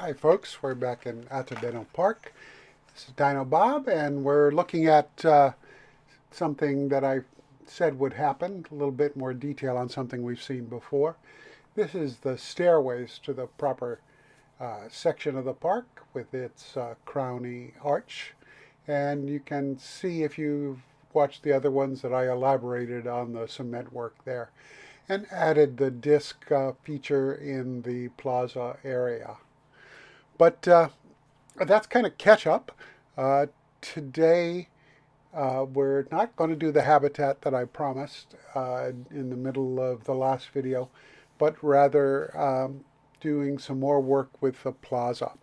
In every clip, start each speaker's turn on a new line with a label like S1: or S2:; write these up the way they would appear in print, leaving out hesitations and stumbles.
S1: Hi folks, we're back in Atebeno Park. This is Dino Bob, and we're looking at something that I said would happen, a little bit more detail on something we've seen before. This is the stairways to the proper section of the park with its crowny arch. And you can see if you've watched the other ones that I elaborated on the cement work there and added the disc feature in the plaza area. But that's kind of catch up. Today, we're not going to do the habitat that I promised in the middle of the last video, but rather doing some more work with the plaza.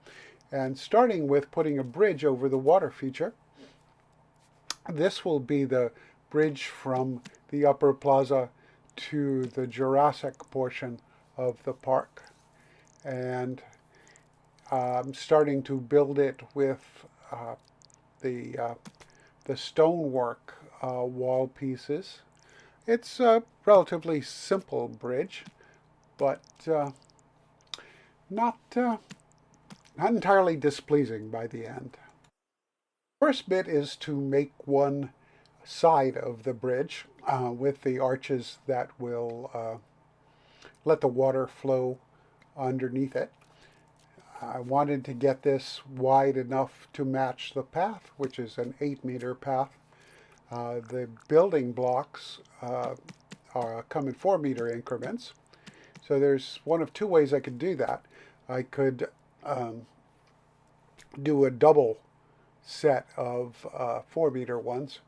S1: And starting with putting a bridge over the water feature. This will be the bridge from the upper plaza to the Jurassic portion of the park. And I'm starting to build it with the stonework wall pieces. It's a relatively simple bridge, but not entirely displeasing by the end. First bit is to make one side of the bridge with the arches that will let the water flow underneath it. I wanted to get this wide enough to match the path, which is an 8-meter path. The building blocks come in 4-meter increments. So there's one of two ways I could do that. I could do a double set of 4-meter ones,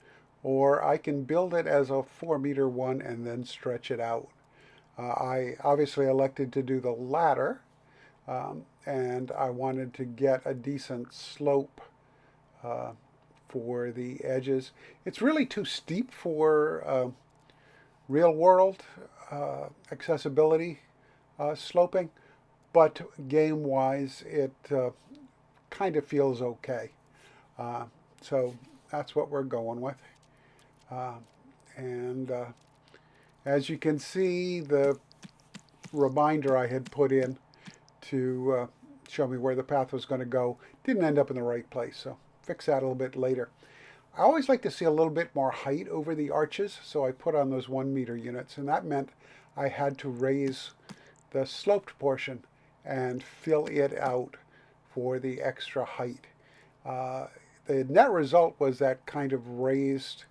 S1: or I can build it as a 4-meter one and then stretch it out. I obviously elected to do the latter. And I wanted to get a decent slope for the edges. It's really too steep for real world accessibility sloping, but game wise it kind of feels okay. So that's what we're going with. And as you can see, the reminder I had put in to show me where the path was going to go didn't end up in the right place, so fix that a little bit later. I always like to see a little bit more height over the arches, so I put on those 1-meter units, and that meant I had to raise the sloped portion and fill it out for the extra height. The net result was that kind of raised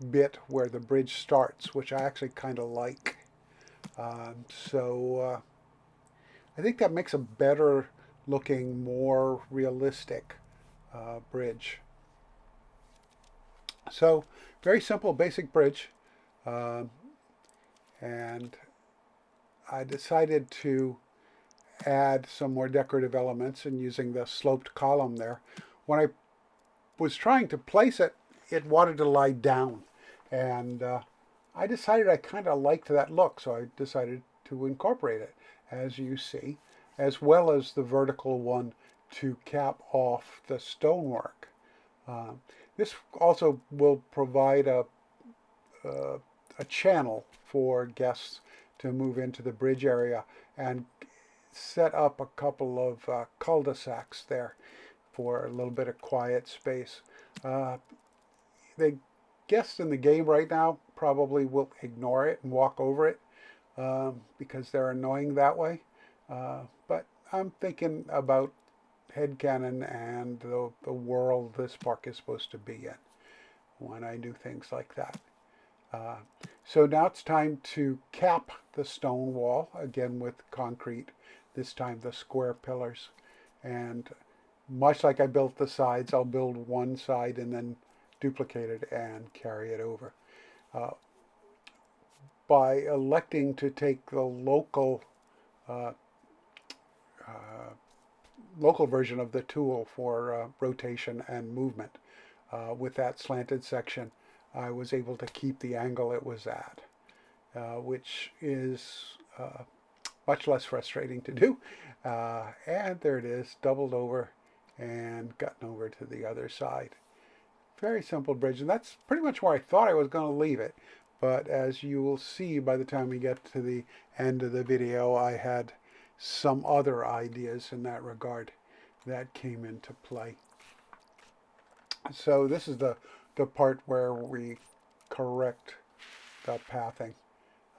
S1: bit where the bridge starts, which I actually kind of like. So I think that makes a better looking, more realistic bridge. So very simple, basic bridge. And I decided to add some more decorative elements and using the sloped column there. When I was trying to place it, it wanted to lie down. And I decided I kind of liked that look, so I decided to incorporate it, as you see, as well as the vertical one to cap off the stonework. This also will provide a channel for guests to move into the bridge area and set up a couple of cul-de-sacs there for a little bit of quiet space. The guests in the game right now probably will ignore it and walk over it because they're annoying that way. But I'm thinking about headcanon and the world this park is supposed to be in when I do things like that. So now it's time to cap the stone wall, again with concrete, this time the square pillars. And much like I built the sides, I'll build one side and then duplicate it and carry it over. By electing to take the local version of the tool for rotation and movement with that slanted section, I was able to keep the angle it was at, which is much less frustrating to do. And there it is, doubled over and gotten over to the other side. Very simple bridge, and that's pretty much where I thought I was going to leave it. But as you will see by the time we get to the end of the video, I had some other ideas in that regard. that came into play. So this is the part where we correct the pathing.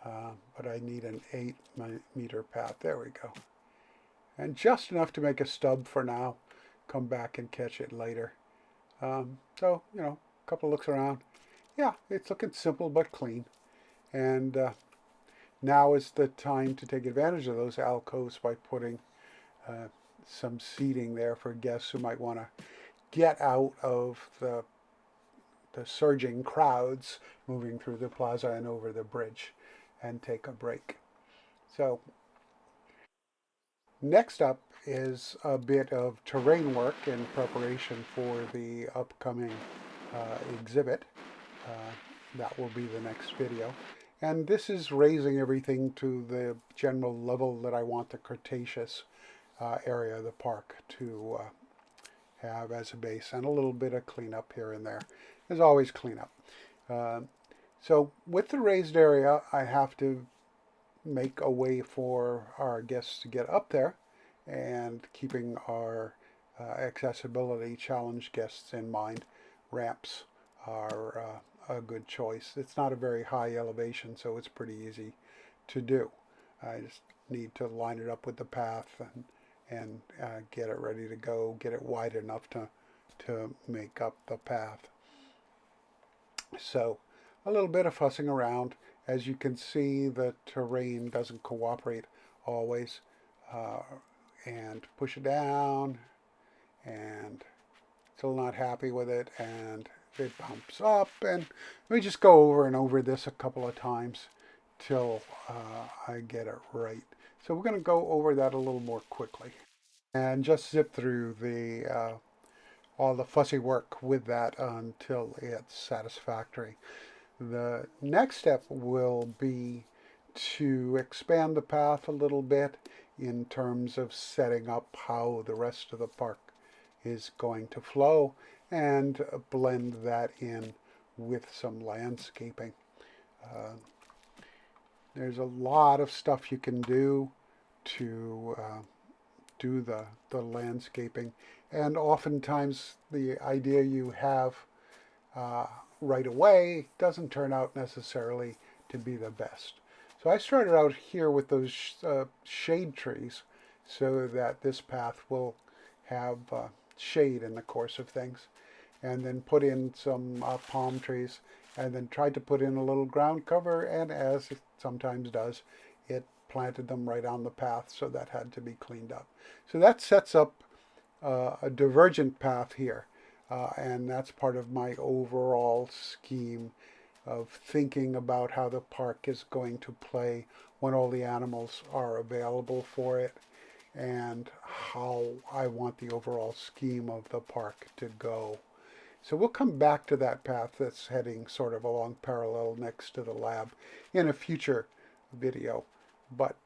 S1: But I need an 8-meter path. There we go. And just enough to make a stub for now. Come back and catch it later. So, you know, a couple of looks around. Yeah, it's looking simple but clean. And now is the time to take advantage of those alcoves by putting some seating there for guests who might want to get out of the surging crowds moving through the plaza and over the bridge and take a break. So next up is a bit of terrain work in preparation for the upcoming exhibit. That will be the next video. And this is raising everything to the general level that I want the Cretaceous area of the park to have as a base, and a little bit of cleanup here and there. There's always cleanup. So with the raised area, I have to make a way for our guests to get up there, and keeping our accessibility challenge guests in mind, ramps are a good choice. It's not a very high elevation, so it's pretty easy to do. I just need to line it up with the path and get it ready to go, get it wide enough to make up the path. So a little bit of fussing around. As you can see, the terrain doesn't cooperate always. And push it down, and still not happy with it, and it bumps up, and we just go over and over this a couple of times till I get it right. So we're going to go over that a little more quickly and just zip through the all the fussy work with that until it's satisfactory. The next step will be to expand the path a little bit in terms of setting up how the rest of the park is going to flow, and blend that in with some landscaping. There's a lot of stuff you can do to do the landscaping, and oftentimes the idea you have right away doesn't turn out necessarily to be the best. So I started out here with those shade trees so that this path will have shade in the course of things, and then put in some palm trees, and then tried to put in a little ground cover, and as it sometimes does, it planted them right on the path, so that had to be cleaned up. So that sets up a divergent path here, and that's part of my overall scheme of thinking about how the park is going to play when all the animals are available for it, and how I want the overall scheme of the park to go. So we'll come back to that path that's heading sort of along parallel next to the lab in a future video. But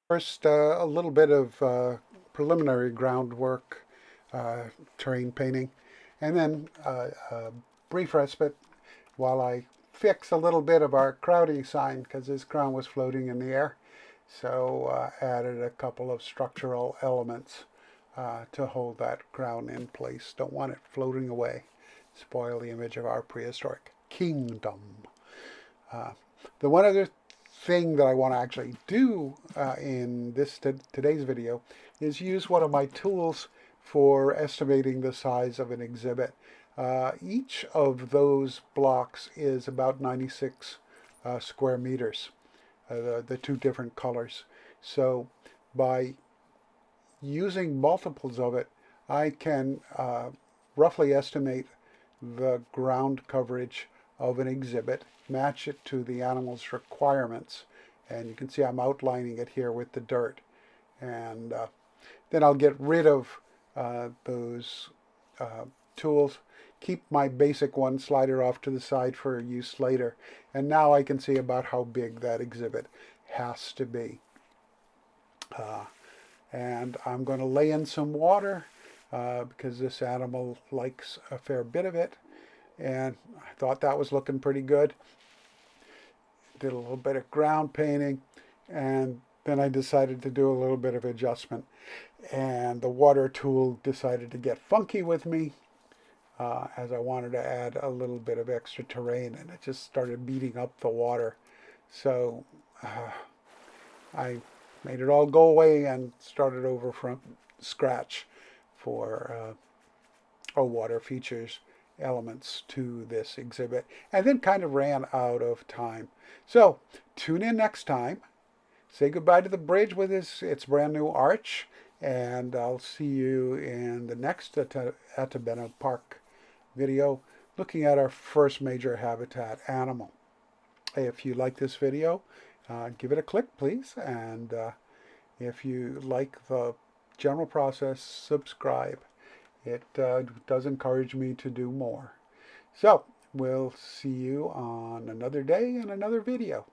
S1: first, a little bit of preliminary groundwork, terrain painting, and then a brief respite while I fix a little bit of our crowding sign, because this crown was floating in the air. So added a couple of structural elements to hold that crown in place. Don't want it floating away, spoil the image of our prehistoric kingdom. The one other thing that I want to actually do in this today's video is use one of my tools for estimating the size of an exhibit. Each of those blocks is about 96 square meters, the two different colors. So by using multiples of it, I can roughly estimate the ground coverage of an exhibit, match it to the animal's requirements, and you can see I'm outlining it here with the dirt. And then I'll get rid of those tools, keep my basic one, slider off to the side for use later, and now I can see about how big that exhibit has to be. And I'm going to lay in some water because this animal likes a fair bit of it, and I thought that was looking pretty good. Did a little bit of ground painting, and then I decided to do a little bit of adjustment. and the water tool decided to get funky with me as I wanted to add a little bit of extra terrain, and it just started beating up the water. So I made it all go away and started over from scratch for water features elements to this exhibit, and then kind of ran out of time. So tune in next time. Say goodbye to the bridge with its brand new arch, and I'll see you in the next Atebeno Park video looking at our first major habitat animal. If you like this video, give it a click, please, and if you like the general process, subscribe. It does encourage me to do more. So we'll see you on another day and another video.